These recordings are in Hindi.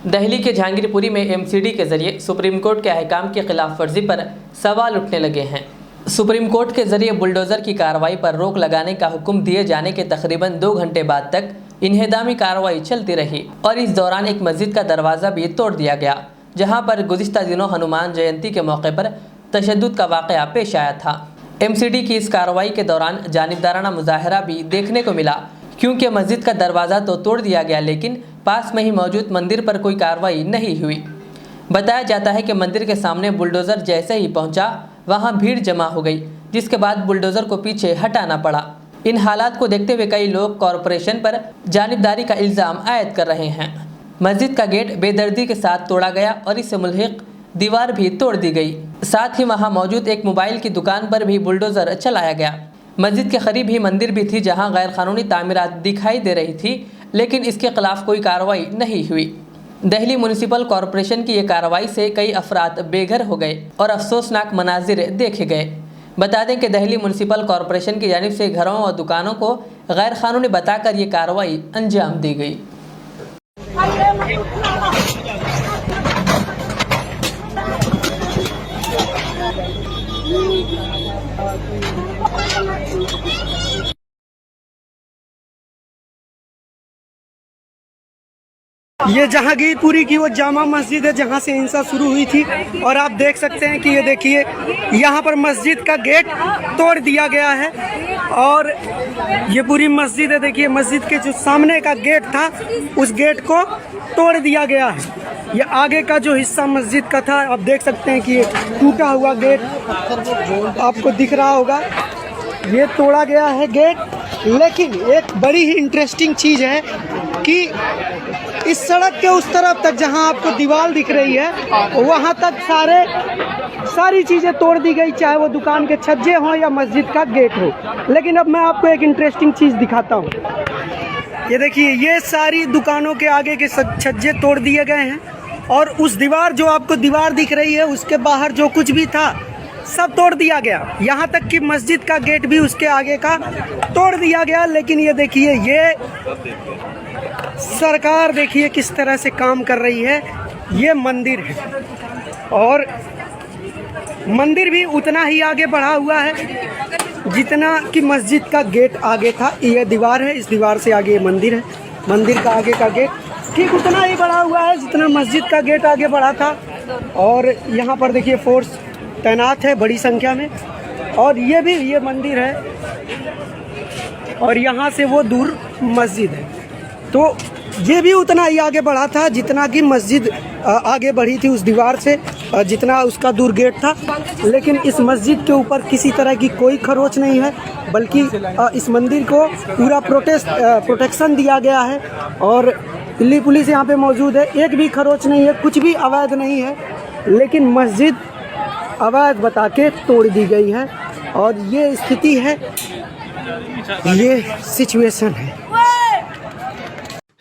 दिल्ली के जहांगीरपुरी में एमसीडी के जरिए सुप्रीम कोर्ट के अहकाम की खिलाफ वर्जी पर सवाल उठने लगे हैं। सुप्रीम कोर्ट के जरिए बुलडोज़र की कार्रवाई पर रोक लगाने का हुक्म दिए जाने के तकरीबन 2 घंटे बाद तक इन्हेदामी कार्रवाई चलती रही और इस दौरान एक मस्जिद का दरवाज़ा भी तोड़ दिया गया, जहां पर गुज़िश्ता दिनों हनुमान जयंती के मौके पर तशद्दुद का वाक़या पेश आया था। एमसीडी की इस कार्रवाई के दौरान जानिबदाराना मुजाहरा भी देखने को मिला, क्योंकि मस्जिद का दरवाज़ा तो तोड़ दिया गया लेकिन पास में ही मौजूद मंदिर पर कोई कार्रवाई नहीं हुई। बताया जाता है कि मंदिर के सामने बुलडोज़र जैसे ही पहुंचा, वहां भीड़ जमा हो गई, जिसके बाद बुलडोज़र को पीछे हटाना पड़ा। इन हालात को देखते हुए कई लोग कॉरपोरेशन पर जानिबदारी का इल्ज़ाम आयद कर रहे हैं। मस्जिद का गेट बेदर्दी के साथ तोड़ा गया और इससे मुल्हिक दीवार भी तोड़ दी गई। साथ ही वहां मौजूद एक मोबाइल की दुकान पर भी बुलडोज़र चलाया गया। मस्जिद के करीब ही मंदिर भी थी, जहां गैर कानूनी तामीरात दिखाई दे रही थी, लेकिन इसके खिलाफ कोई कार्रवाई नहीं हुई। दिल्ली म्यूनिसिपल कॉरपोरेशन की ये कार्रवाई से कई अफराद बेघर हो गए और अफसोसनाक मनाजिर देखे गए। बता दें कि दिल्ली म्यूनिसिपल कॉरपोरेशन की जानिब से घरों और दुकानों को गैर कानूनी बताकर ये कार्रवाई अंजाम दी गई। ये जहांगीरपुरी की वो जामा मस्जिद है जहाँ से हिंसा शुरू हुई थी और आप देख सकते हैं कि ये देखिए यहाँ पर मस्जिद का गेट तोड़ दिया गया है और ये पूरी मस्जिद है। देखिए मस्जिद के जो सामने का गेट था उस गेट को तोड़ दिया गया है। ये आगे का जो हिस्सा मस्जिद का था आप देख सकते हैं कि ये टूटा हुआ गेट आपको दिख रहा होगा, ये तोड़ा गया है गेट। लेकिन एक बड़ी ही इंटरेस्टिंग चीज़ है कि इस सड़क के उस तरफ तक जहां आपको दीवार दिख रही है वहां तक सारी चीज़ें तोड़ दी गई, चाहे वो दुकान के छज्जे हों या मस्जिद का गेट हो। लेकिन अब मैं आपको एक इंटरेस्टिंग चीज़ दिखाता हूं। ये देखिए ये सारी दुकानों के आगे के छज्जे तोड़ दिए गए हैं और उस दीवार जो आपको दीवार दिख रही है उसके बाहर जो कुछ भी था सब तोड़ दिया गया। यहाँ तक कि मस्जिद का गेट भी उसके आगे का तोड़ दिया गया। लेकिन ये देखिए ये सरकार देखिए किस तरह से काम कर रही है। ये मंदिर है और मंदिर भी उतना ही आगे बढ़ा हुआ है जितना कि मस्जिद का गेट आगे था। ये दीवार है, इस दीवार से आगे ये मंदिर है। मंदिर का आगे का गेट ठीक उतना ही बढ़ा हुआ है जितना मस्जिद का गेट आगे बढ़ा था। और यहाँ पर देखिए फोर्स तैनात है बड़ी संख्या में और ये मंदिर है और यहाँ से वो दूर मस्जिद है। तो ये भी उतना ही आगे बढ़ा था जितना कि मस्जिद आगे बढ़ी थी उस दीवार से, जितना उसका दूर गेट था। लेकिन इस मस्जिद के ऊपर किसी तरह की कोई खरोच नहीं है, बल्कि इस मंदिर को पूरा प्रोटेक्शन दिया गया है और दिल्ली पुलिस यहाँ पे मौजूद है। एक भी खरोच नहीं है, कुछ भी अवैध नहीं है, लेकिन मस्जिद अवैध बता के तोड़ दी गई है और ये स्थिति है, ये सिचुएशन है।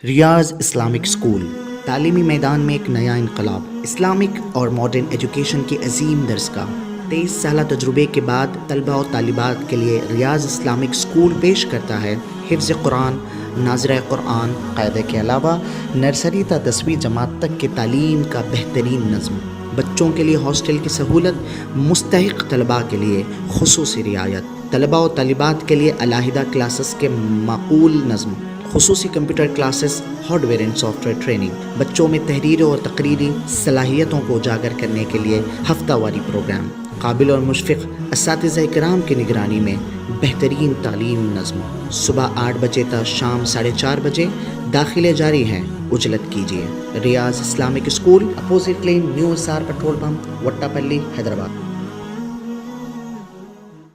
रियाज इस्लामिक स्कूल तालीमी मैदान में एक नया इनकलाब। इस्लामिक और मॉडर्न एजुकेशन की अजीम दरसगाह 23 साल तजुर्बे के बाद तलबा और तालिबात के लिए रियाज इस्लामिक स्कूल पेश करता है हिफ्ज़ कुरान, नाज़िरा कुरान क़ायदे के अलावा नर्सरी ता 10वीं जमात तक के तालीम का बेहतरीन नज़्म। बच्चों के लिए हॉस्टल की सहूलत, मुस्तहिक़ तलबा के लिए खुसूसी रियायत, तलबा और तालिबात के लिए अलहदा क्लासेस के माकूल नज़्म, खुसूसी computer classes, hardware and software training. बच्चों में तहरीरी और तकरीरी सलाहियतों को उजागर करने के लिए हफ्तावारी प्रोग्राम, काबिल और मुशफ़िक़ असातिज़ा इकराम की निगरानी में बेहतरीन तालीम नज़्म। सुबह 8 बजे तक शाम 4:30 बजे दाखिले जारी हैं, उजलत कीजिए। Riyaz Islamic school, opposite lane, new SR petrol pump, Vattapalli, Hyderabad.